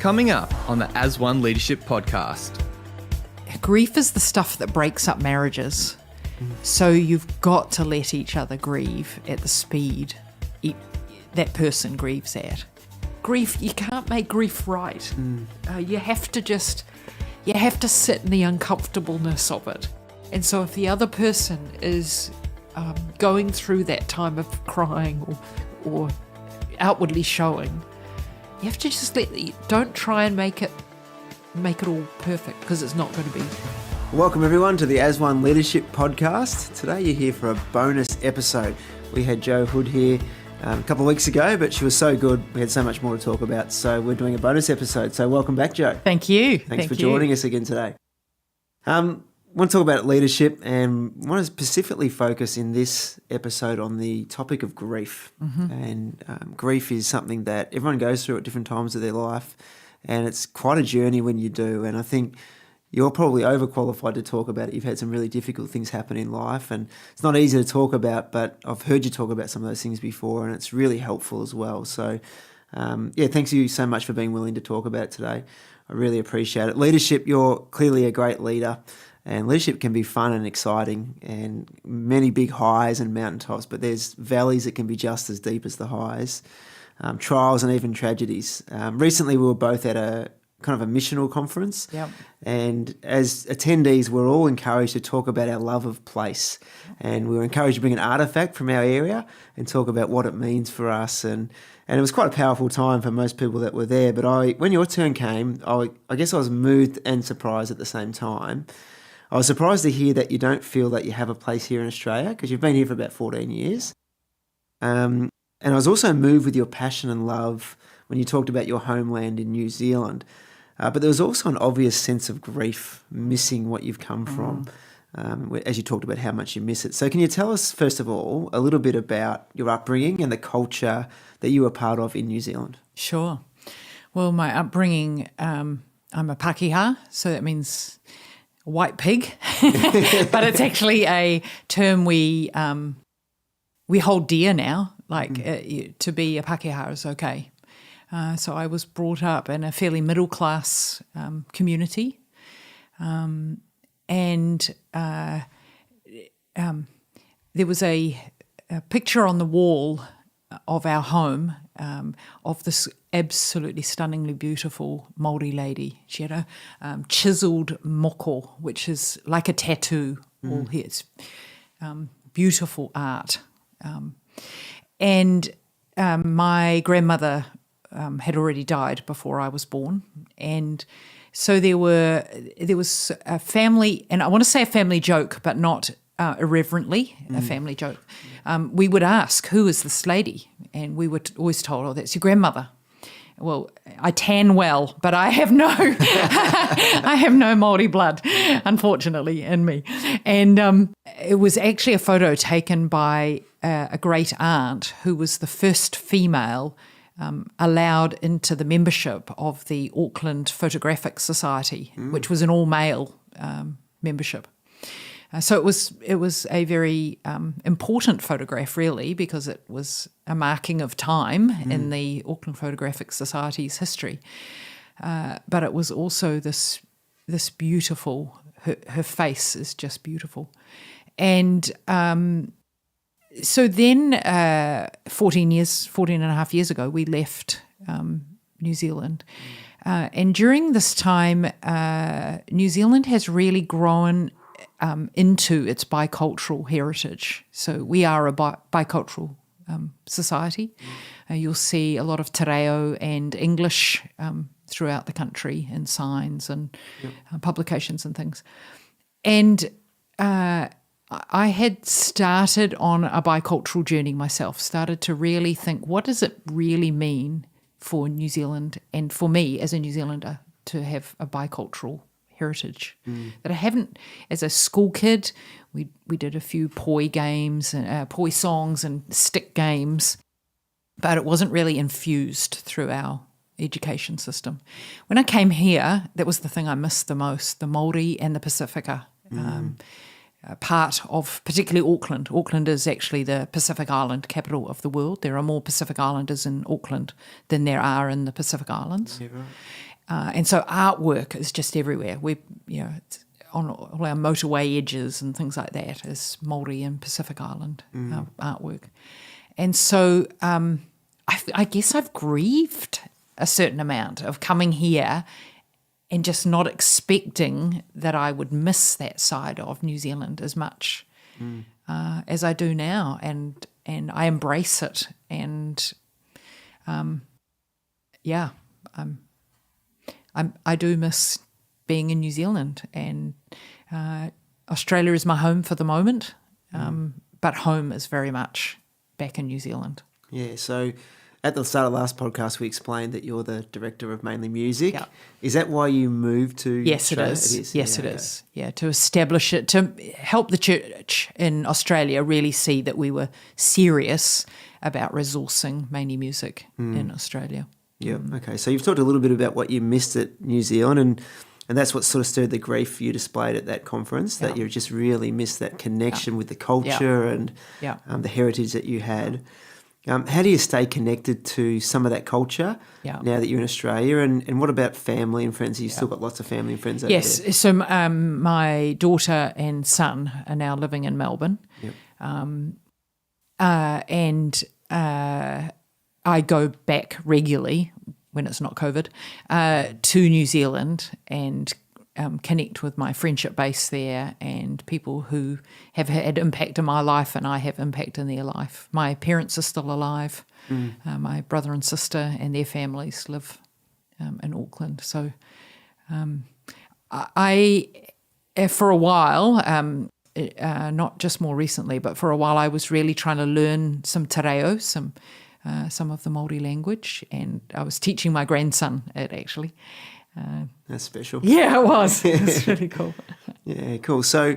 Coming up on the AsOne Leadership podcast. Grief is the stuff that breaks up marriages. So you've got to let each other grieve at the speed that person grieves at. Grief, you can't make grief right. You have to sit in the uncomfortableness of it. And so if the other person is going through that time of crying or outwardly showing, you have to just don't try and make it all perfect, because it's not going to be. Welcome everyone to the AsOne Leadership podcast. Today you're here for a bonus episode. We had Jo Hood here a couple of weeks ago, but she was so good, we had so much more to talk about, so we're doing a bonus episode. So welcome back, Jo. Thank you. Thanks for joining us again today. I want to talk about leadership, and want to specifically focus in this episode on the topic of grief. And grief is something that everyone goes through at different times of their life, and it's quite a journey when you do. And I think you're probably overqualified to talk about it. You've had some really difficult things happen in life, and it's not easy to talk about, but I've heard you talk about some of those things before, and it's really helpful as well. So thanks you so much for being willing to talk about it today. I really appreciate it. Leadership, you're clearly a great leader. And leadership can be fun and exciting, and many big highs and mountaintops, but there's valleys that can be just as deep as the highs, trials and even tragedies. Recently we were both at a kind of a missional conference, and as attendees we're all encouraged to talk about our love of place, and we were encouraged to bring an artefact from our area and talk about what it means for us, and it was quite a powerful time for most people that were there. But when your turn came, I guess I was moved and surprised at the same time. I was surprised to hear that you don't feel that you have a place here in Australia, because you've been here for about 14 years. And I was also moved with your passion and love when you talked about your homeland in New Zealand. But there was also an obvious sense of grief, missing what you've come from, as you talked about how much you miss it. So can you tell us, first of all, a little bit about your upbringing and the culture that you were part of in New Zealand? Sure. Well, my upbringing, I'm a Pākehā, so that means white pig, but it's actually a term we hold dear now. To be a Pākehā is okay. So I was brought up in a fairly middle class community, and there was a picture on the wall of our home of this absolutely stunningly beautiful Māori lady. She had a chiselled moko, which is like a tattoo. All here, it's beautiful art. And my grandmother had already died before I was born, and so there was a family, and I want to say a family joke, but not irreverently, a family joke. We would ask, who is this lady? And we were always told, oh, that's your grandmother. Well, I tan well, but I have no Māori blood, unfortunately, in me. And it was actually a photo taken by a great aunt who was the first female allowed into the membership of the Auckland Photographic Society, which was an all-male membership. So it was a very important photograph, really, because it was a marking of time in the Auckland Photographic Society's history. But it was also this beautiful. Her face is just beautiful, and so then 14 and a half years ago, we left New Zealand, and during this time, New Zealand has really grown into its bicultural heritage. So we are a bicultural society. You'll see a lot of te reo and English throughout the country in signs and publications and things. And I had started on a bicultural journey myself, started to really think, what does it really mean for New Zealand and for me as a New Zealander to have a bicultural heritage that I haven't. As a school kid, we did a few poi games and poi songs and stick games, but it wasn't really infused through our education system. When I came here, that was the thing I missed the most: the Māori and the Pacifica. Part of particularly Auckland. Auckland is actually the Pacific Island capital of the world. There are more Pacific Islanders in Auckland than there are in the Pacific Islands. Yeah, right. And so artwork is just everywhere. It's on all our motorway edges and things like that is Māori and Pacific Island artwork. And so I guess I've grieved a certain amount of coming here and just not expecting that I would miss that side of New Zealand as much as I do now. And I embrace it. And I do miss being in New Zealand, and Australia is my home for the moment, but home is very much back in New Zealand. Yeah, so at the start of the last podcast, we explained that you're the director of Mainly Music. Yeah. Is that why you moved to Yes, Australia? it is. It is. Yes, yeah, it okay. is. Yeah, to establish it, to help the church in Australia really see that we were serious about resourcing Mainly Music in Australia. Yeah, okay. So you've talked a little bit about what you missed at New Zealand, and that's what sort of stirred the grief you displayed at that conference, that you just really missed that connection with the culture and the heritage that you had. How do you stay connected to some of that culture now that you're in Australia? And what about family and friends? You've still got lots of family and friends over there. Yes, so my daughter and son are now living in Melbourne. Yep. And I go back regularly, when it's not COVID, to New Zealand and connect with my friendship base there and people who have had impact in my life and I have impact in their life. My parents are still alive. My brother and sister and their families live in Auckland. So I for a while, not just more recently, but for a while I was really trying to learn some te reo, some of the Māori language, and I was teaching my grandson it actually. That's special. Yeah, it was. It was really cool. Yeah, cool. So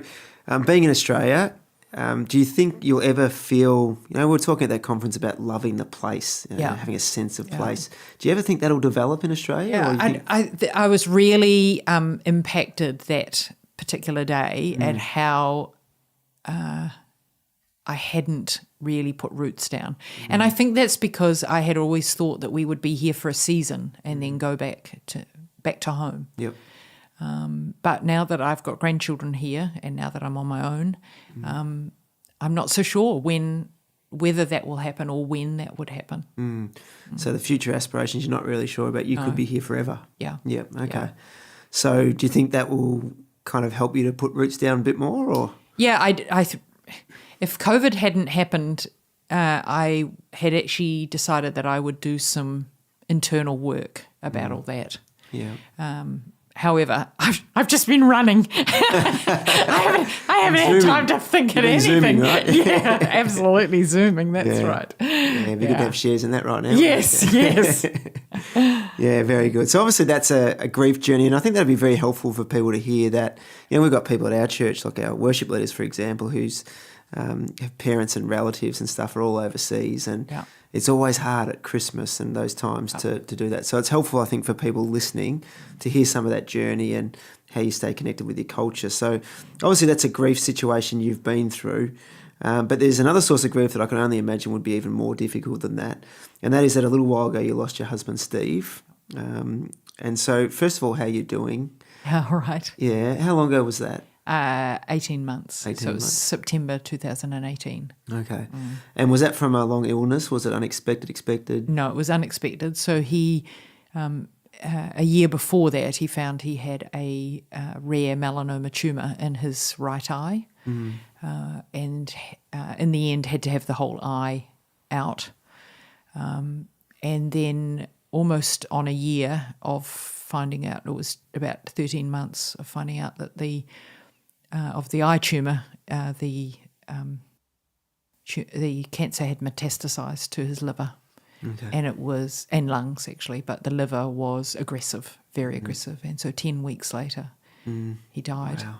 being in Australia, do you think you'll ever feel, we were talking at that conference about loving the place, having a sense of place. Do you ever think that'll develop in Australia? Yeah, I was really impacted that particular day at how I hadn't really put roots down. And I think that's because I had always thought that we would be here for a season and then go back to home. Yep. But now that I've got grandchildren here and now that I'm on my own, I'm not so sure whether that will happen or when that would happen. So the future aspirations you're not really sure about. You could be here forever. Yeah. Yeah, okay. Yeah. So do you think that will kind of help you to put roots down a bit more? Or Yeah, if COVID hadn't happened, I had actually decided that I would do some internal work about all that. Yeah. However, I've just been running. I haven't had time to think of anything. Zooming, right? Yeah, absolutely zooming. That's right. Yeah, it'd be good to have shares in that right now. Yes. Yeah, very good. So obviously that's a grief journey, and I think that'd be very helpful for people to hear that. We've got people at our church, like our worship leaders, for example, whose have parents and relatives and stuff are all overseas, and it's always hard at Christmas and those times to do that. So it's helpful, I think, for people listening to hear some of that journey and how you stay connected with your culture. So obviously that's a grief situation you've been through, but there's another source of grief that I can only imagine would be even more difficult than that, and that is that a little while ago you lost your husband, Steve. And so first of all, how are you doing? All right. Yeah. How long ago was that? 18 months. 18 so it was months. September 2018. Okay. And was that from a long illness? Was it unexpected, expected? No, it was unexpected. So he, a year before that, he found he had a rare melanoma tumour in his right eye, and in the end had to have the whole eye out. And then almost on a year of finding out, it was about 13 months of finding out that of the eye tumour, the cancer had metastasised to his liver. Okay. And lungs actually, but the liver was aggressive, very aggressive. And so 10 weeks later, he died. Wow.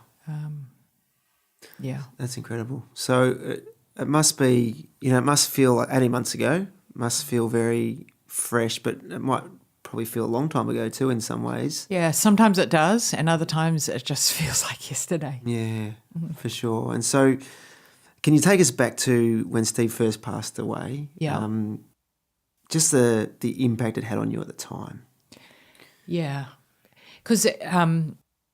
Yeah. That's incredible. So it must be, it must feel like 18 months ago, must feel very fresh, but it might probably feel a long time ago too in some ways. Yeah, sometimes it does, and other times it just feels like yesterday. Yeah, for sure. And so can you take us back to when Steve first passed away? Yeah. Just the impact it had on you at the time. Yeah. Because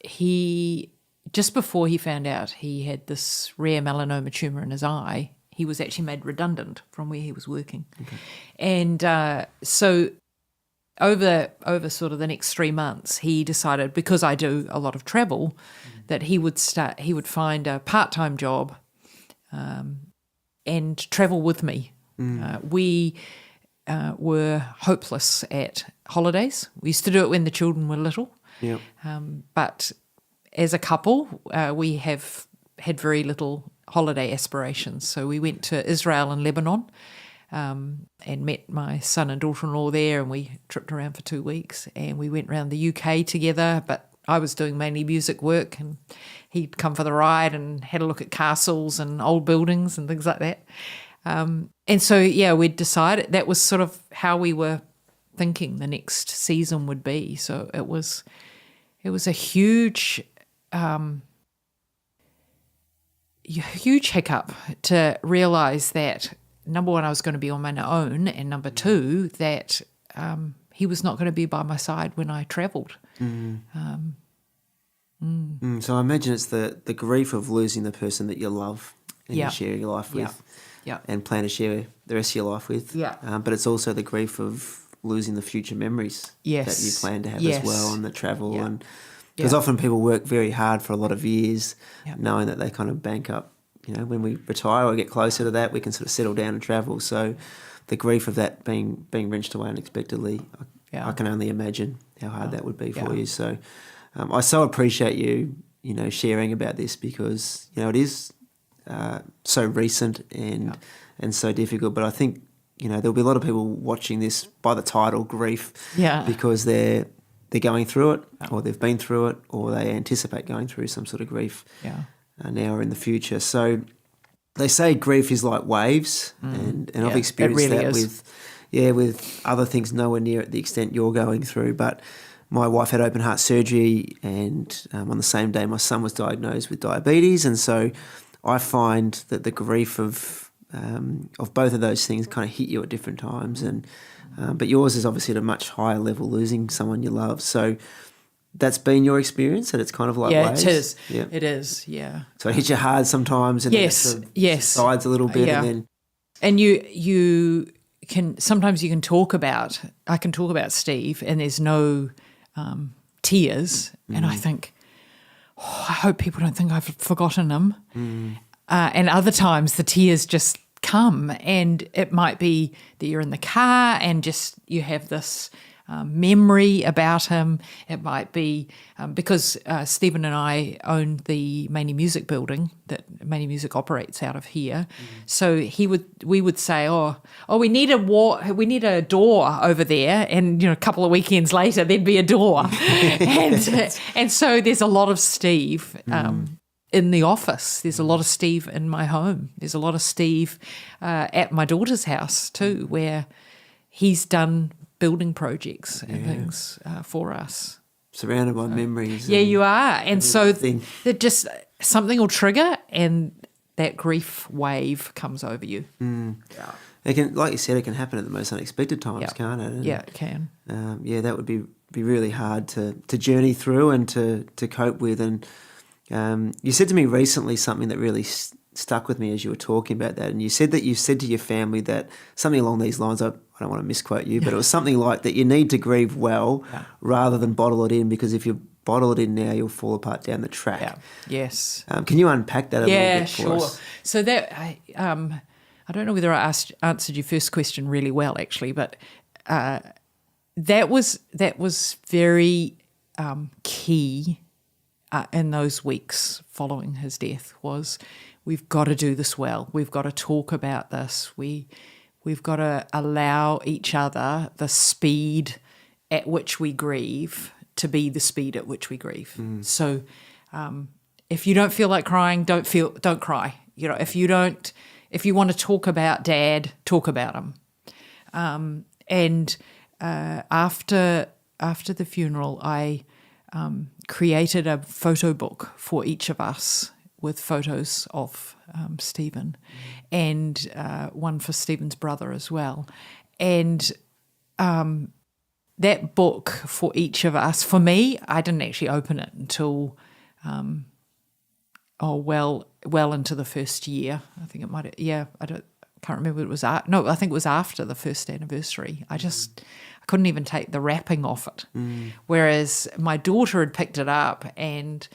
he, just before he found out he had this rare melanoma tumour in his eye, he was actually made redundant from where he was working. Okay. And so over sort of the next 3 months, he decided, because I do a lot of travel, that he would find a part-time job and travel with me. We were hopeless at holidays. We used to do it when the children were little. Yeah. But as a couple, we have had very little holiday aspirations. So we went to Israel and Lebanon and met my son and daughter-in-law there, and we tripped around for 2 weeks, and we went around the UK together, but I was doing mainly music work, and he'd come for the ride and had a look at castles and old buildings and things like that. And so, yeah, we'd decided that was sort of how we were thinking the next season would be. So it was a huge hiccup to realise that, number one, I was going to be on my own, and number two, that he was not going to be by my side when I travelled. So I imagine it's the grief of losing the person that you love and you share your life with and plan to share the rest of your life with. But it's also the grief of losing the future memories that you plan to have as well, and the travel. And because often people work very hard for a lot of years knowing that they kind of bank up, when we retire or get closer to that, we can sort of settle down and travel. So the grief of that being wrenched away unexpectedly, I can only imagine how hard that would be for you. So I so appreciate you, sharing about this, because, it is so recent and so difficult. But I think, there'll be a lot of people watching this by the title, grief, because they're going through it, or they've been through it, or they anticipate going through some sort of grief now or in the future. So they say grief is like waves, and I've experienced really that is. with other things nowhere near at the extent you're going through. But my wife had open heart surgery, and on the same day my son was diagnosed with diabetes, and so I find that the grief of both of those things kind of hit you at different times, and but yours is obviously at a much higher level, losing someone you love. So that's been your experience, and it's kind of like waves. It is. Yeah, it is. Yeah. So it hits you hard sometimes, and then it sort of subsides a little bit, and you can sometimes I can talk about Steve, and there's no tears, and I think, I hope people don't think I've forgotten him. And other times the tears just come, and it might be that you're in the car and just you have this memory about him. It might be because Stephen and I own the Maney Music building that Maney Music operates out of here. So we would say, oh, we need a door over there, and a couple of weekends later there'd be a door, and so there's a lot of Steve. In the office, there's a lot of Steve in my home. There's a lot of Steve at my daughter's house too, where he's done building projects and things for us. Surrounded by memories. Yeah, you are. And so that just something will trigger, and that grief wave comes over you. Yeah. It can, like you said, it can happen at the most unexpected times, can't it? And, it can. That would be really hard to journey through and to cope with. And you said to me recently something that really stuck with me as you were talking about that, and you said to your family that something along these lines. I don't want to misquote you, but it was something like that: you need to grieve well rather than bottle it in, because if you bottle it in now, you'll fall apart down the track. Yeah. Yes. Can you unpack that a little bit for us? So that I don't know whether I answered your first question really well, actually, but that was very key. In those weeks following his death, was we've got to do this well. We've got to talk about this. We've got to allow each other the speed at which we grieve to be the speed at which we grieve. So if you don't feel like crying, don't cry. If you want to talk about Dad, talk about him. And after the funeral, I created a photo book for each of us with photos of Stephen, and one for Stephen's brother as well. And that book for each of us, for me, I didn't actually open it until, well into the first year. I think it might, can't remember what it was. No, I think it was after the first anniversary. I couldn't even take the wrapping off it. Whereas my daughter had picked it up, and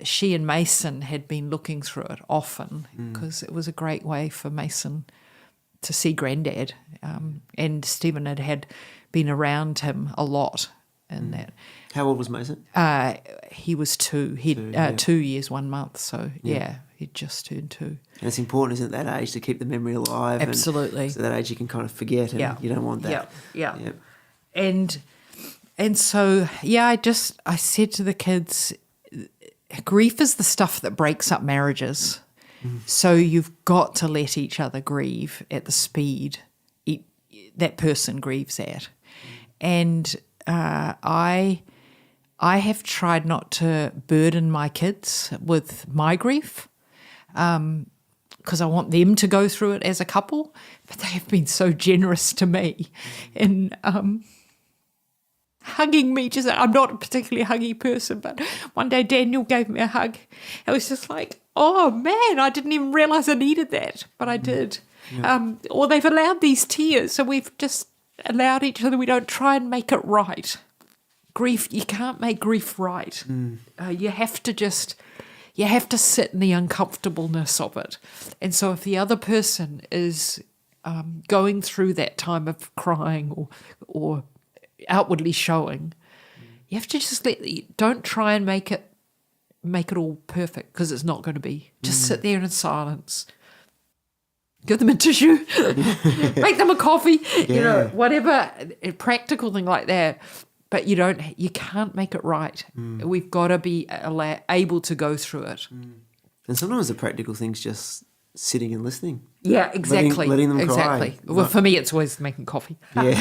she and Mason had been looking through it often because it was a great way for Mason to see Granddad. And Stephen had been around him a lot in that. How old was Mason? He was 2. He'd 2 years, 1 month. So, he'd just turned 2. And it's important, isn't it, at that age to keep the memory alive? Absolutely. And so that age you can kind of forget, and you don't want that. Yeah. And so, I said to the kids, grief is the stuff that breaks up marriages. So you've got to let each other grieve at the speed that person grieves at. And I have tried not to burden my kids with my grief because I want them to go through it as a couple, but they have been so generous to me in hugging me. I'm not a particularly huggy person, but one day Daniel gave me a hug. I was just like, oh man, I didn't even realise I needed that, but I did. Yeah. Or they've allowed these tears, so we've just allowed each other. We don't try and make it right. Grief, you can't make grief right. You have to sit in the uncomfortableness of it. And so if the other person is going through that time of crying or outwardly showing, you have to just don't try and make it all perfect, because it's not going to be. Just sit there in silence. Give them a tissue, make them a coffee, whatever, a practical thing like that. But you can't make it right. We've got to be able to go through it. And sometimes the practical thing's just sitting and listening. Yeah, exactly. Letting them cry. Exactly. Well, for me, it's always making coffee. Yeah.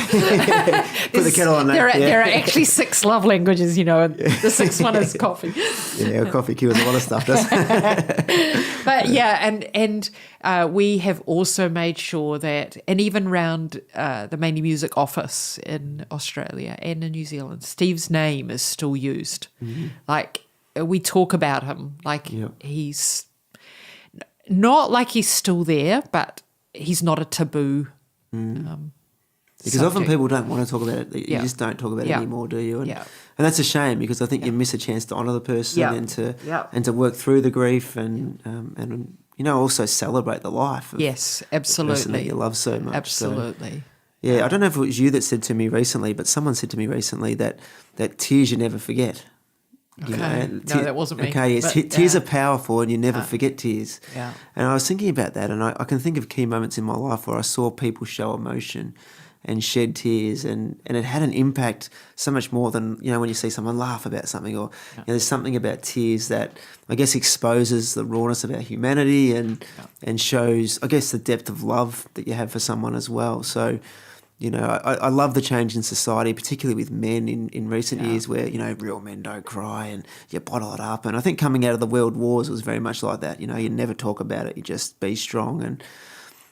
Put the kettle on that. There are actually 6 love languages, and the 6th one is coffee. Yeah, coffee cures a lot of stuff, doesn't it? But and we have also made sure that, and even around the Mainly Music office in Australia and in New Zealand, Steve's name is still used. Like, we talk about him like he's not like he's still there, but he's not a taboo. Because subject. often people don't want to talk about it. You just don't talk about it anymore, do you? And that's a shame, because I think you miss a chance to honour the person and to work through the grief and also celebrate the life of absolutely. the person that you love so much. Absolutely. So, I don't know if it was you that said to me recently, but someone said to me recently that tears you never forget. Okay. No, that wasn't me. Okay, yes, tears are powerful, and you never forget tears. Yeah. And I was thinking about that, and I can think of key moments in my life where I saw people show emotion and shed tears, and it had an impact so much more than, when you see someone laugh about something, or there's something about tears that I guess exposes the rawness of our humanity and shows, I guess, the depth of love that you have for someone as well. So, I love the change in society, particularly with men in recent years, where, real men don't cry and you bottle it up. And I think coming out of the world wars, it was very much like that. You never talk about it, you just be strong. And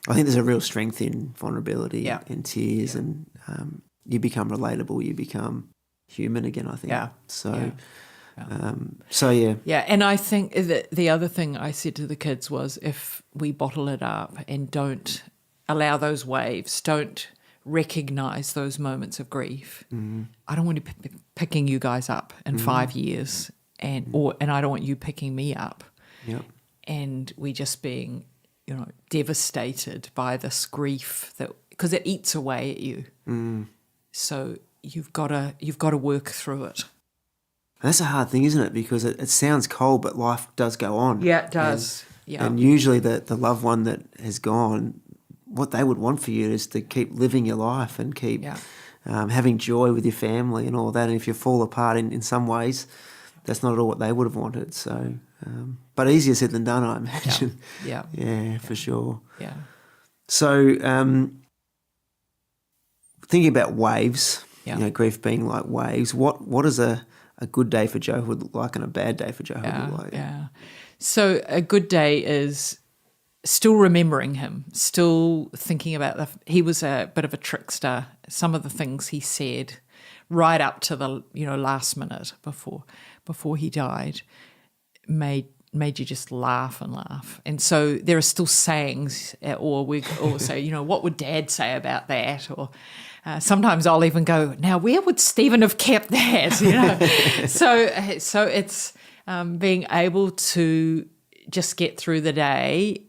I think there's a real strength in vulnerability and tears, and you become relatable, you become human again, I think. Yeah. So, Yeah, and I think that the other thing I said to the kids was, if we bottle it up and don't allow those waves, don't recognise those moments of grief, I don't want to be picking you guys up in 5 years, and I don't want you picking me up, and we just being devastated by this grief, that because it eats away at you. So you've got to work through it. That's a hard thing, isn't it? Because it sounds cold, but life does go on. Yeah, it does. And usually the loved one that has gone, what they would want for you is to keep living your life and keep having joy with your family and all that. And if you fall apart in some ways, that's not at all what they would have wanted. So, but easier said than done, I imagine. Yeah, for sure. Yeah. So, thinking about waves, grief being like waves, what is a good day for Joe look like, and a bad day for Joe look like? Yeah. So a good day is still remembering him, still thinking about he was a bit of a trickster. Some of the things he said right up to the last minute before he died, made you just laugh and laugh. And so there are still sayings, or we all say, what would Dad say about that? Or sometimes I'll even go, now where would Stephen have kept that? So it's being able to just get through the day,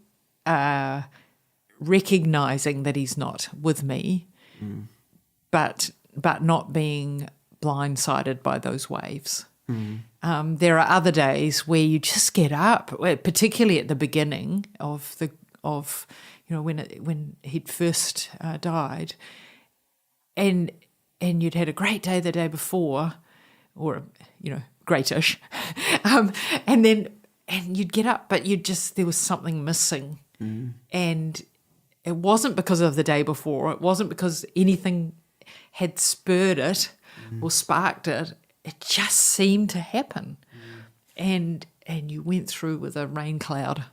recognizing that he's not with me, but not being blindsided by those waves. There are other days where you just get up, particularly at the beginning of when he'd first died, and you'd had a great day the day before, or greatish, and you'd get up, but there was something missing, and it wasn't because of the day before. It wasn't because anything had spurred it or sparked it. It just seemed to happen, and you went through with a rain cloud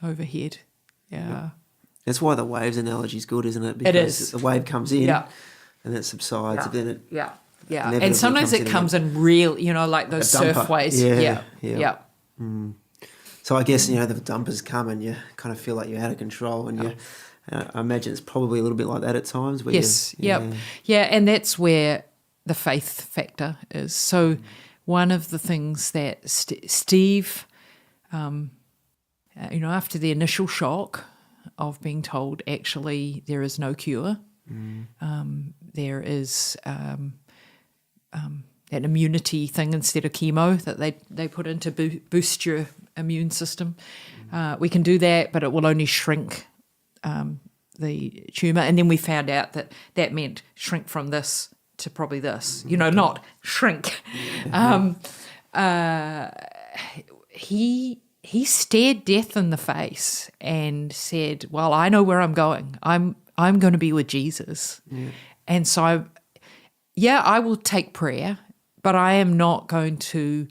overhead. Yeah, that's why the waves analogy is good, isn't it? It is. The wave comes in, yeah, and it subsides, and then it and sometimes it comes in real, like those surf waves. Yeah. So I guess the dumpers come and you kind of feel like you're out of control, and I imagine it's probably a little bit like that at times. Where and that's where the faith factor is. So one of the things that Steve, after the initial shock of being told actually there is no cure, there is an immunity thing instead of chemo that they put in to boost your immune system. We can do that, but it will only shrink the tumour. And then we found out that meant shrink from this to probably this, not shrink. He stared death in the face and said, well, I know where I'm going. I'm going to be with Jesus. Yeah. And so, I will take prayer, but I am not going to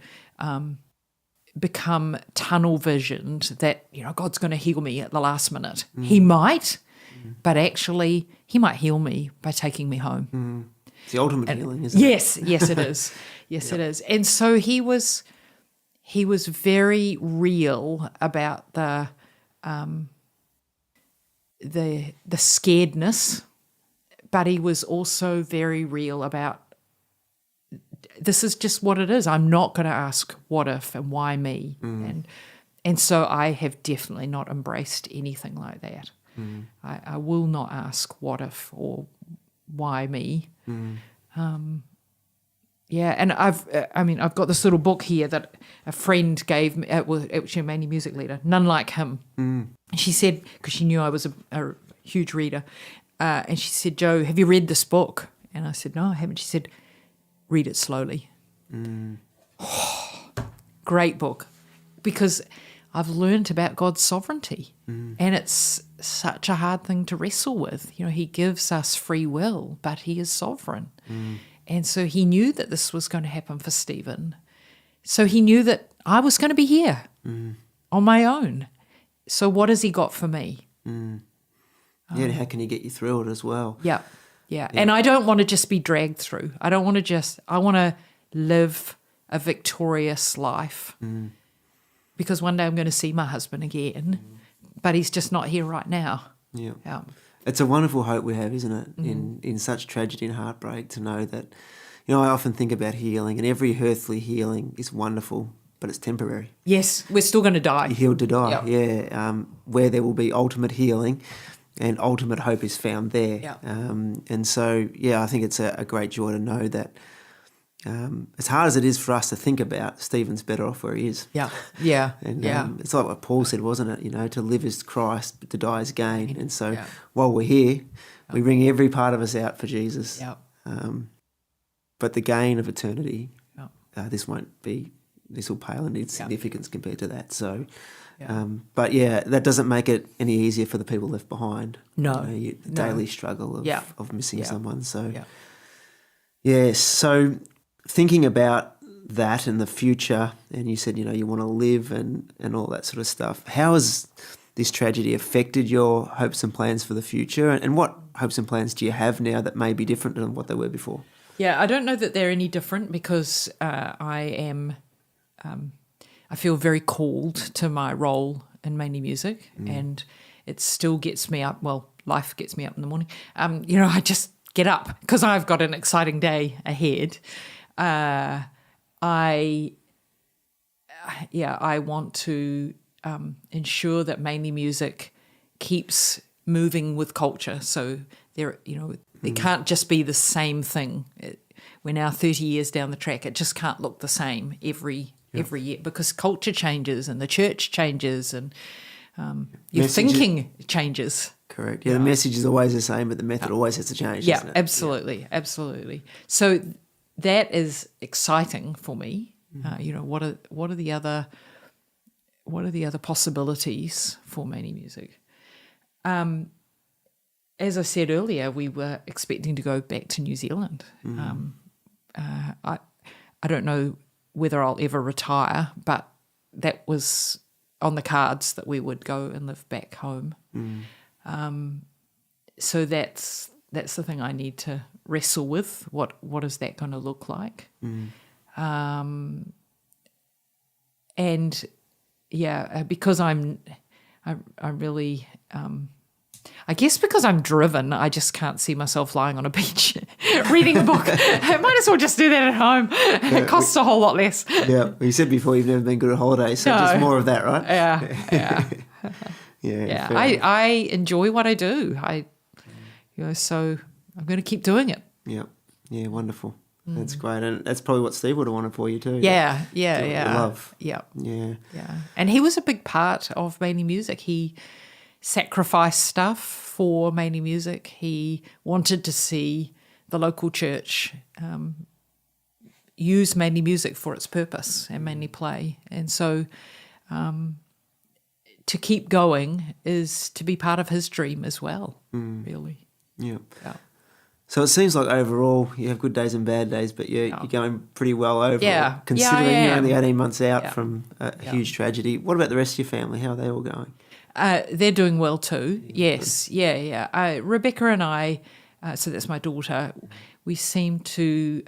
become tunnel visioned that, God's going to heal me at the last minute. He might, but actually he might heal me by taking me home. It's the ultimate healing, isn't it? Yes, it is. Yes, it is. And so he was very real about the scaredness, but he was also very real about this is just what it is. I'm not going to ask what if and why me. And so I have definitely not embraced anything like that. I will not ask what if or why me. And I've got this little book here that a friend gave me. It was your main music leader, None Like Him. And she said, because she knew I was a huge reader, and she said, Jo, have you read this book? And I said, no, I haven't. She said, read it slowly. Great book, because I've learned about God's sovereignty, and it's such a hard thing to wrestle with. He gives us free will, but he is sovereign. And so he knew that this was going to happen for Stephen. So he knew that I was going to be here on my own. So what has he got for me? And how can he get you through it as well? Yeah. And I don't want to just be dragged through. I want to live a victorious life, because one day I'm going to see my husband again, but he's just not here right now. Yeah. It's a wonderful hope we have, isn't it, in such tragedy and heartbreak, to know that, I often think about healing, and every earthly healing is wonderful, but it's temporary. Yes, we're still going to die. You're healed to die, where there will be ultimate healing and ultimate hope is found there. Yeah. And so, I think it's a great joy to know that as hard as it is for us to think about, Stephen's better off where he is. Yeah. And it's like what Paul said, wasn't it? To live is Christ, but to die is gain. And so while we're here, we bring every part of us out for Jesus. Yeah. But the gain of eternity, this will pale in its significance compared to that. So, but that doesn't make it any easier for the people left behind. No. The daily struggle of missing someone. So, yes. So thinking about that in the future, and you said, you want to live and all that sort of stuff. How has this tragedy affected your hopes and plans for the future? And what hopes and plans do you have now that may be different than what they were before? Yeah, I don't know that they're any different because I feel very called to my role in mainly music, and it still gets me up. Well, life gets me up in the morning. I just get up because I've got an exciting day ahead. I want to ensure that mainly music keeps moving with culture. So it can't just be the same thing. We're now 30 years down the track. It just can't look the same every year because culture changes and the church changes and your thinking changes. Correct. Yeah, the message is always the same, but the method always has to change. Yeah, doesn't it? absolutely, absolutely. So that is exciting for me. What are the other possibilities for mainly music? As I said earlier, we were expecting to go back to New Zealand. I don't know whether I'll ever retire, but that was on the cards that we would go and live back home. So that's the thing I need to wrestle with. What is that going to look like? Because I'm really. I guess because I'm driven, I just can't see myself lying on a beach reading a book. I might as well just do that at home. It costs a whole lot less. Yeah, well, you said before you've never been good at holidays, so just more of that, right? Yeah. Yeah. I enjoy what I do. So I'm going to keep doing it. Yeah, wonderful. That's great, and that's probably what Steve would have wanted for you too. Yeah. Love. Yeah. Yeah. And he was a big part of mainly music. He sacrificed stuff for mainly music. He wanted to see the local church use mainly music for its purpose and mainly play. And so to keep going is to be part of his dream as well, really. Yeah. So it seems like overall you have good days and bad days, but you're going pretty well overall, considering you're only 18 months out from a huge tragedy. What about the rest of your family? How are they all going? They're doing well too. Yes, yeah. Rebecca and I, so that's my daughter, we seem to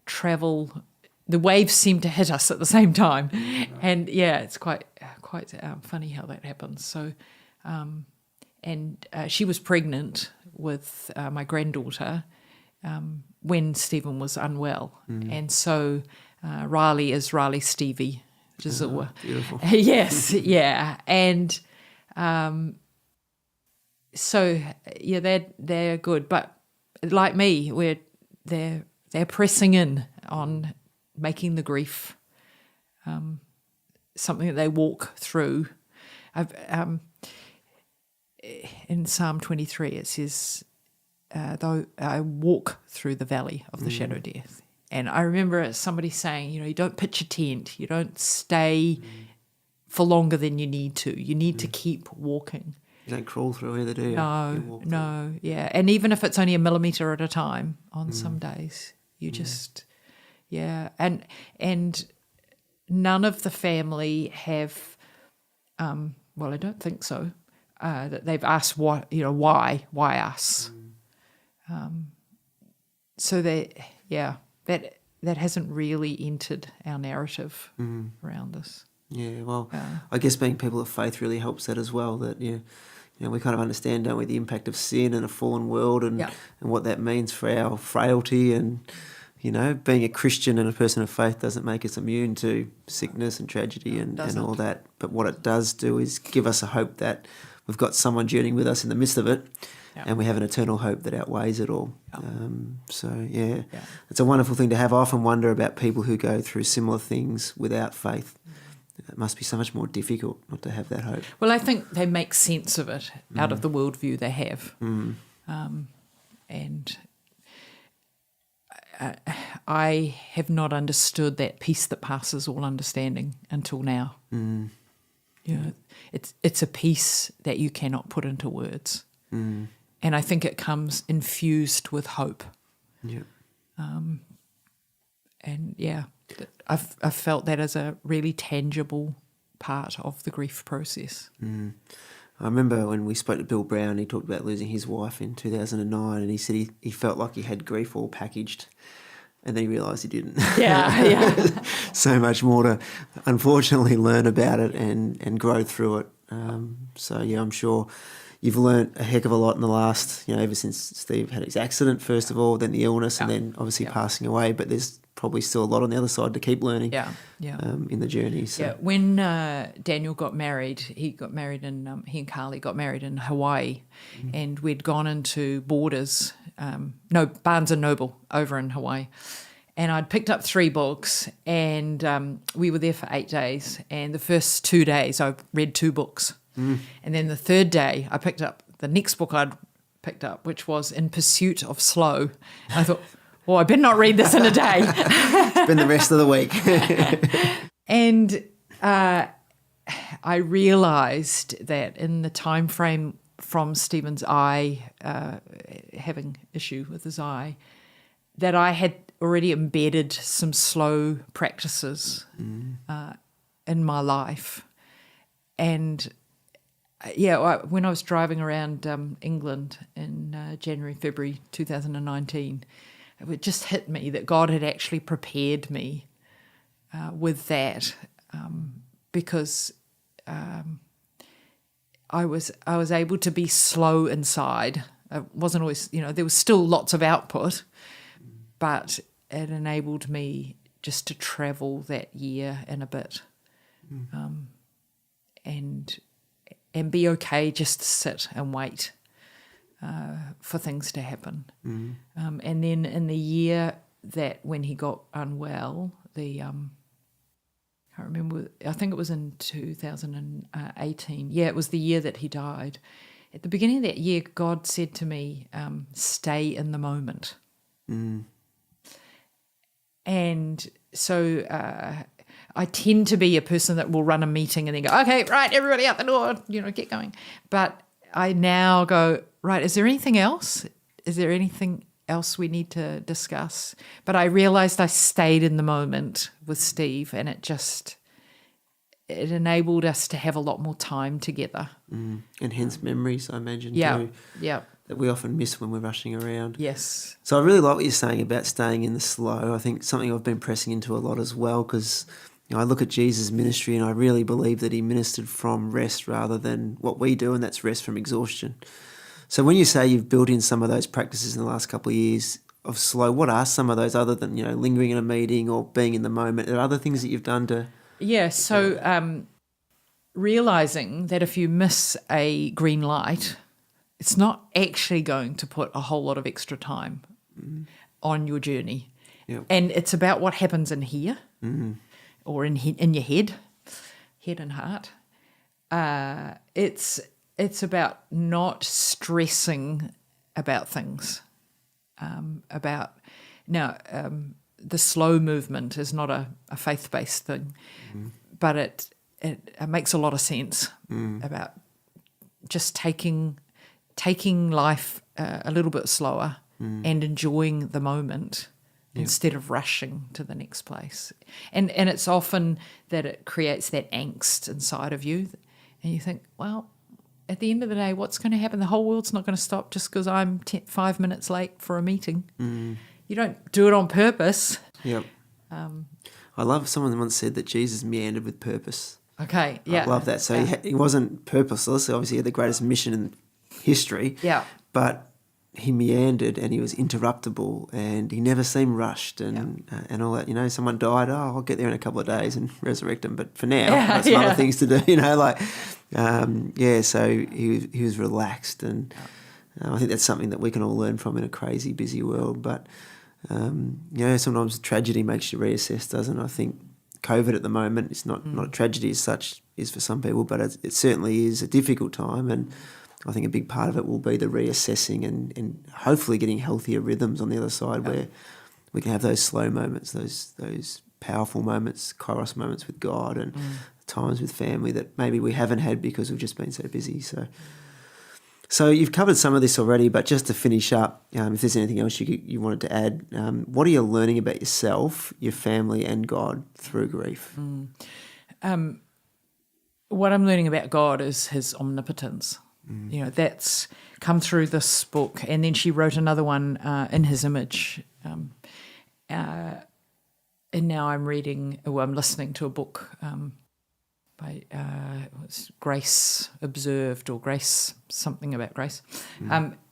travel. The waves seem to hit us at the same time, and it's quite funny how that happens. So, she was pregnant with my granddaughter when Stephen was unwell, and so Riley is Riley Stevie Jazua. Beautiful. Yes, yeah, and. They're good, but like me, they're pressing in on making the grief something that they walk through. In Psalm 23, it says, "Though I walk through the valley of the shadow of death," and I remember somebody saying, you don't pitch a tent, you don't stay. For longer than you need to. You need to keep walking. You don't crawl through either, do you? No, yeah. And even if it's only a millimetre at a time on some days, you just, And none of the family have, I don't think so, that they've asked why us? So that hasn't really entered our narrative around this. Yeah, well, I guess being people of faith really helps that as well. That we kind of understand, don't we, the impact of sin in a fallen world and what that means for our frailty. And being a Christian and a person of faith doesn't make us immune to sickness and tragedy and all that. But what it does do is give us a hope that we've got someone journeying with us in the midst of it, and we have an eternal hope that outweighs it all. It's a wonderful thing to have. I often wonder about people who go through similar things without faith. It must be so much more difficult not to have that hope. Well, I think they make sense of it out of the worldview they have. And I have not understood that peace that passes all understanding until now. It's a peace that you cannot put into words. And I think it comes infused with hope. I've felt that as a really tangible part of the grief process. I remember when we spoke to Bill Brown, he talked about losing his wife in 2009, and he said he felt like he had grief all packaged, and then he realised he didn't. Yeah. So much more to, unfortunately, learn about it and grow through it. So, yeah, I'm sure you've learnt a heck of a lot in the last, ever since Steve had his accident, first of all, then the illness, and then obviously passing away, but there's probably still a lot on the other side to keep learning in the journey. So. Yeah, when Daniel got married, he and Carly got married in Hawaii, and we'd gone into Barnes and Noble over in Hawaii, and I'd picked up 3 books, and we were there for 8 days, and the first 2 days I read 2 books, and then the third day I picked up the next book I'd picked up, which was In Pursuit of Slow, and I thought, I better not read this in a day. It's been the rest of the week. And I realised that in the time frame from Stephen's eye, having issue with his eye, that I had already embedded some slow practices in my life. And when I was driving around England in January, February 2019, it just hit me that God had actually prepared me with that, because I was able to be slow inside. It wasn't always, there was still lots of output, but it enabled me just to travel that year and a bit, and be okay just to sit and wait for things to happen. And then in the year that when he got unwell, I can't remember, I think it was in 2018. Yeah, it was the year that he died. At the beginning of that year, God said to me, stay in the moment. And so I tend to be a person that will run a meeting and then go, okay, right, everybody out the door, get going. But I now go, right, is there anything else? Is there anything else we need to discuss? But I realised I stayed in the moment with Steve, and it enabled us to have a lot more time together. And hence memories, I imagine, too. Yeah. That we often miss when we're rushing around. Yes. So I really like what you're saying about staying in the slow. I think something I've been pressing into a lot as well, because I look at Jesus' ministry and I really believe that he ministered from rest rather than what we do, and that's rest from exhaustion. So when you say you've built in some of those practices in the last couple of years of slow, what are some of those other than, lingering in a meeting or being in the moment? Are there other things that you've done to... Yeah, so realising that if you miss a green light, it's not actually going to put a whole lot of extra time on your journey. Yep. And it's about what happens in here or in your head and heart. It's about not stressing about things. The slow movement is not a faith-based thing, but it makes a lot of sense about just taking life a little bit slower and enjoying the moment instead of rushing to the next place. And it's often that it creates that angst inside of you, and you think, well, at the end of the day, what's going to happen? The whole world's not going to stop just because I'm 5 minutes late for a meeting. You don't do it on purpose. Yep. I love, someone once said that Jesus meandered with purpose. Okay, yeah. I love that. So he wasn't purposeless. Obviously, he had the greatest mission in history. Yeah. But he meandered and he was interruptible and he never seemed rushed and all that. Someone died, I'll get there in a couple of days and resurrect them. But for now, I've got some other things to do, so he was relaxed, and I think that's something that we can all learn from in a crazy, busy world. But, sometimes tragedy makes you reassess, doesn't it? I think COVID at the moment, it's not a tragedy as such, is for some people, but it certainly is a difficult time, and I think a big part of it will be the reassessing and hopefully getting healthier rhythms on the other side where we can have those slow moments, those powerful moments, kairos moments with God, and times with family that maybe we haven't had because we've just been so busy. So you've covered some of this already, but just to finish up, if there's anything else you wanted to add, what are you learning about yourself, your family and God through grief? what I'm learning about God is his omnipotence. You know, that's come through this book. And then she wrote another one, In His Image. And now I'm listening to a book by Grace Observed, or Grace, something about Grace.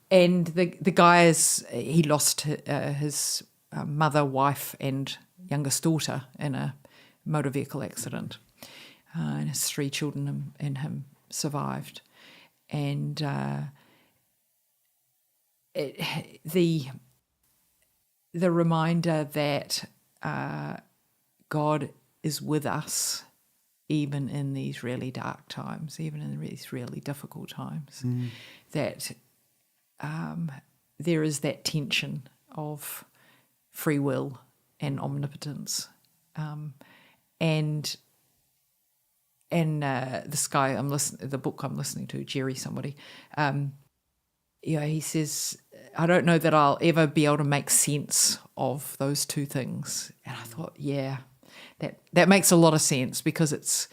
And the guy he lost his mother, wife, and youngest daughter in a motor vehicle accident. And his 3 children and him survived. And the reminder that God is with us even in these really dark times, even in these really difficult times, that there is that tension of free will and omnipotence. And this guy the book I'm listening to, Jerry somebody, he says, I don't know that I'll ever be able to make sense of those two things. And I thought, yeah, that makes a lot of sense, because it's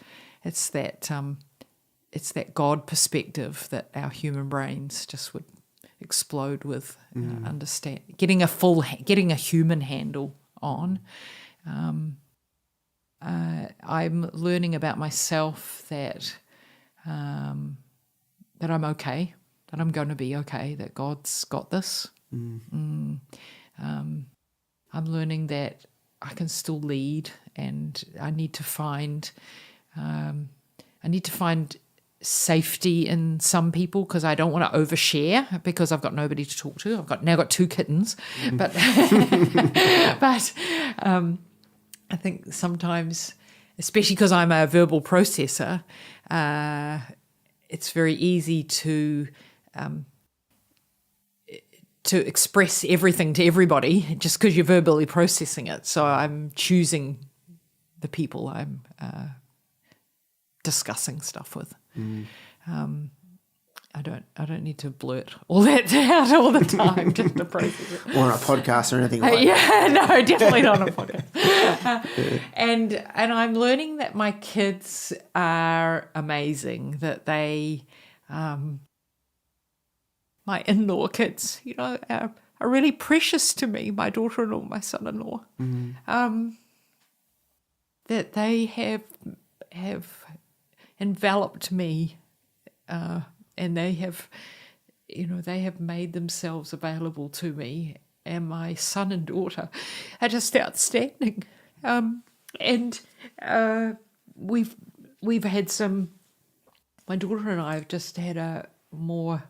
that God perspective that our human brains just would explode with, getting a human handle on. I'm learning about myself that I'm okay, that I'm going to be okay, that God's got this. I'm learning that I can still lead, and I need to find safety in some people, because I don't want to overshare, because I've got nobody to talk to. I've now got 2 kittens, but I think sometimes, especially because I'm a verbal processor, it's very easy to express everything to everybody just because you're verbally processing it. So I'm choosing the people I'm discussing stuff with. I don't need to blurt all that out all the time just to process it. Or on a podcast or anything like that. Yeah, no, definitely not on a podcast. And I'm learning that my kids are amazing, that they, my in-law kids, are really precious to me, my daughter-in-law, my son-in-law. That they have enveloped me, and they have made themselves available to me, and my son and daughter are just outstanding. And we've had my daughter and I have just had a more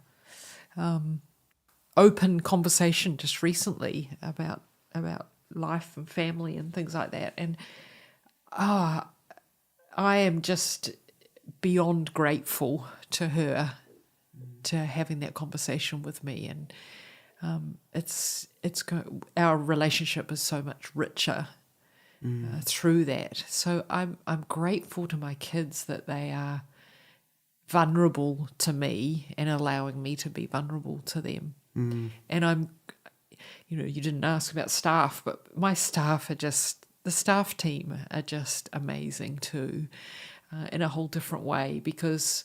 open conversation just recently about life and family and things like that. And I am just beyond grateful to her to having that conversation with me, and our relationship is so much richer through that. So I'm grateful to my kids that they are vulnerable to me and allowing me to be vulnerable to them. And you didn't ask about staff, but my staff the staff team are just amazing too, in a whole different way, because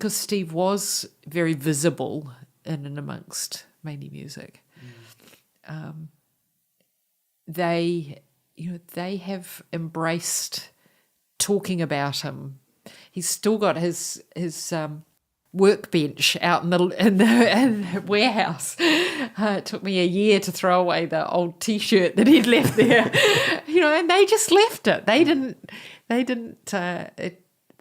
Steve was very visible in and amongst mainly music. They have embraced talking about him. He's still got his workbench out in the warehouse. It took me a year to throw away the old T-shirt that he'd left there, and they just left it. They didn't.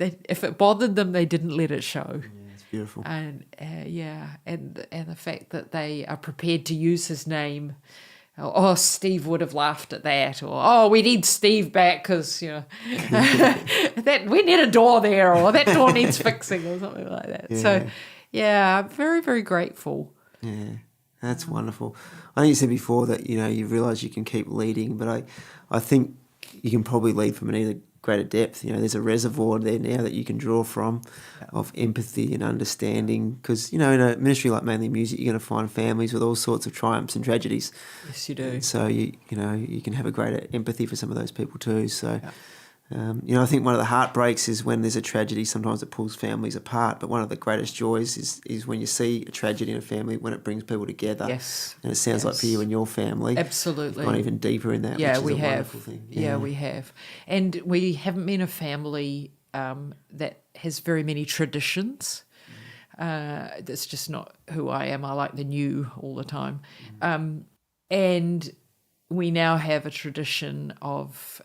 If it bothered them, they didn't let it show. Yeah, it's beautiful. And and the fact that they are prepared to use his name. Oh, Steve would have laughed at that, or we need Steve back because that we need a door there, or that door needs fixing, or something like that. Yeah. So, yeah, I'm very, very grateful. Yeah, that's wonderful. I think you said before that you realise you can keep leading, but I think you can probably lead from an either greater depth. There's a reservoir there now that you can draw from of empathy and understanding, because in a ministry like mainly music, you're going to find families with all sorts of triumphs and tragedies. Yes, you do. And so you can have a greater empathy for some of those people too. So I think one of the heartbreaks is when there's a tragedy. Sometimes it pulls families apart, but one of the greatest joys is when you see a tragedy in a family, when it brings people together. Yes. And it sounds like for you and your family, absolutely, gone even deeper in that. Yeah, which is we a have. wonderful thing. Yeah, we have, and we haven't been a family that has very many traditions. That's just not who I am. I like the new all the time, and we now have a tradition of.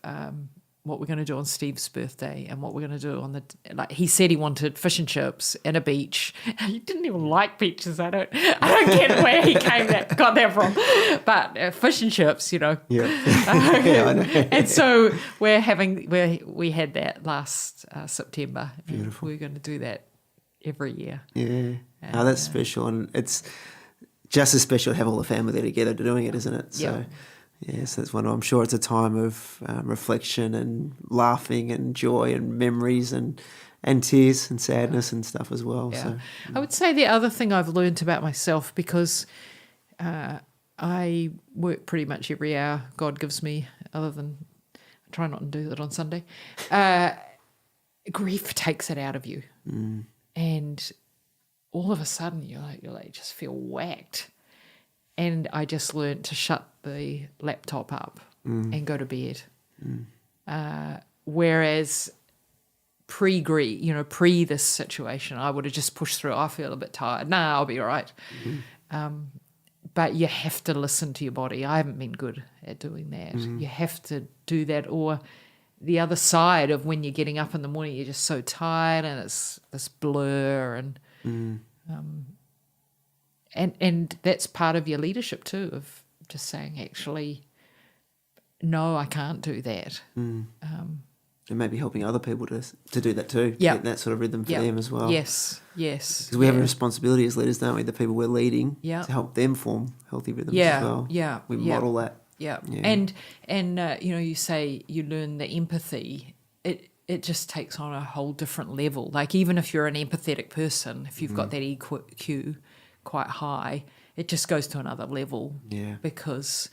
What we're going to do on Steve's birthday and what we're going to do on he said he wanted fish and chips and a beach. He didn't even like beaches. I don't get where he got that from. But fish and chips, Yeah. Yeah, I know. And so we had that last September. Beautiful. We're going to do that every year. Yeah. That's special. And it's just as special to have all the family there together doing it, isn't it? So. Yes, that's one. I'm sure it's a time of reflection and laughing and joy and memories and tears and sadness and stuff as well. Yeah. So I would say the other thing I've learned about myself, because I work pretty much every hour God gives me, other than I try not to do that on Sunday. Grief takes it out of you, and all of a sudden you just feel whacked. And I just learned to shut the laptop up and go to bed. Whereas pre this situation, I would have just pushed through. I feel a bit tired. Nah, I'll be all right. But you have to listen to your body. I haven't been good at doing that. You have to do that. Or the other side of when you're getting up in the morning, you're just so tired and it's this blur and that's part of your leadership too, of just saying, actually, no, I can't do that. And maybe helping other people to do that too. Yeah. Get that sort of rhythm for them as well. Yes. Because we have a responsibility as leaders, don't we? The people we're leading to help them form healthy rhythms as well. Yeah. We model that. Yeah. And you say you learn the empathy. It just takes on a whole different level. Like even if you're an empathetic person, if you've got that EQ quite high, it just goes to another level. Yeah. Because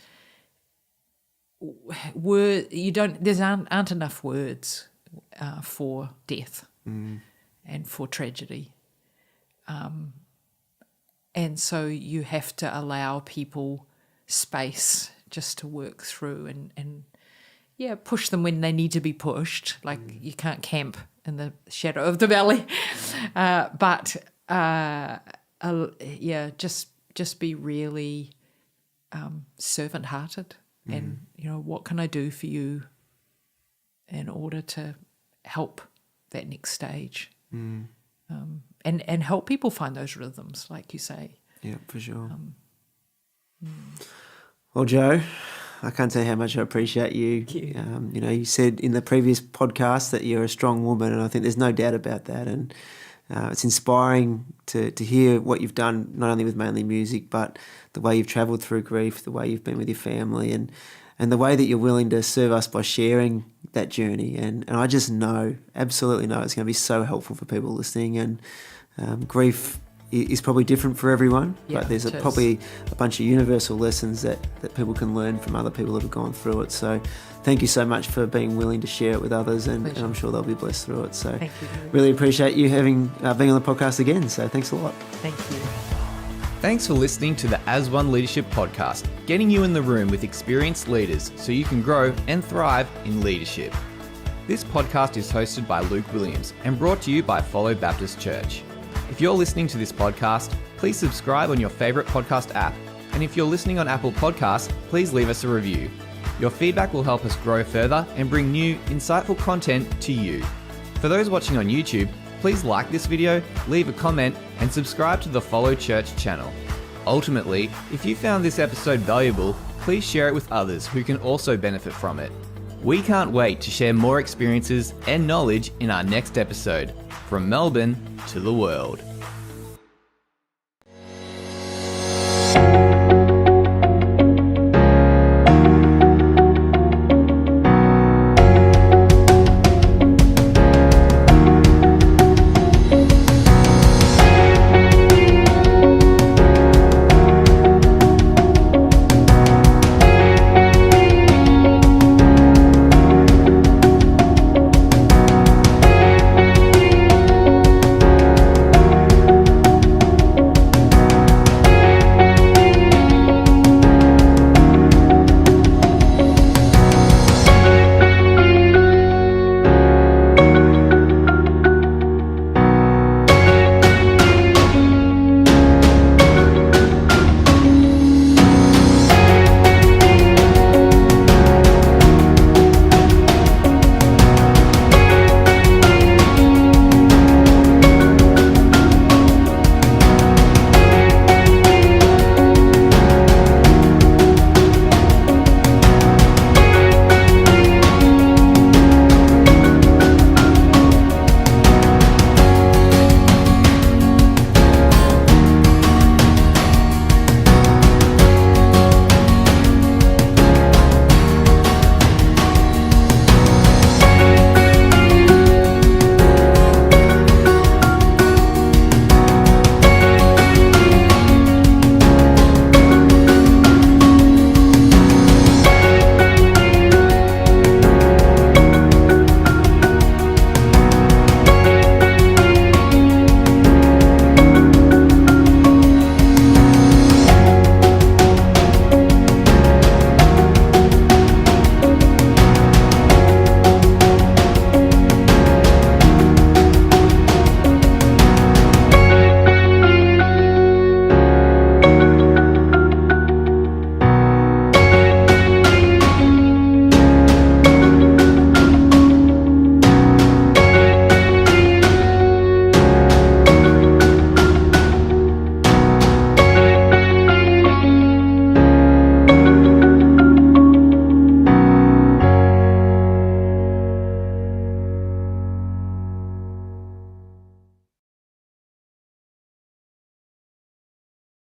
there aren't enough words for death and for tragedy, and so you have to allow people space just to work through and push them when they need to be pushed. Like you can't camp in the shadow of the valley, but just be really servant-hearted. And, what can I do for you in order to help that next stage? And help people find those rhythms, like you say. Yeah, for sure. Well, Joe, I can't tell you how much I appreciate you. Thank you. You said in the previous podcast that you're a strong woman, and I think there's no doubt about that. And it's inspiring to hear what you've done, not only with Mainly Music, but the way you've travelled through grief, the way you've been with your family, and the way that you're willing to serve us by sharing that journey. And I just know, absolutely know, it's going to be so helpful for people listening. And grief is probably different for everyone, but there's probably a bunch of universal lessons that people can learn from other people that have gone through it. So thank you so much for being willing to share it with others, and I'm sure they'll be blessed through it. So thank you. Really appreciate you having being on the podcast again. So thanks a lot. Thank you. Thanks for listening to the AsOne Leadership podcast, getting you in the room with experienced leaders so you can grow and thrive in leadership. This podcast is hosted by Luke Williams and brought to you by Follow Baptist Church. If you're listening to this podcast, please subscribe on your favourite podcast app. And if you're listening on Apple Podcasts, please leave us a review. Your feedback will help us grow further and bring new, insightful content to you. For those watching on YouTube, please like this video, leave a comment, and subscribe to the Follow Church channel. Ultimately, if you found this episode valuable, please share it with others who can also benefit from it. We can't wait to share more experiences and knowledge in our next episode, from Melbourne to the world.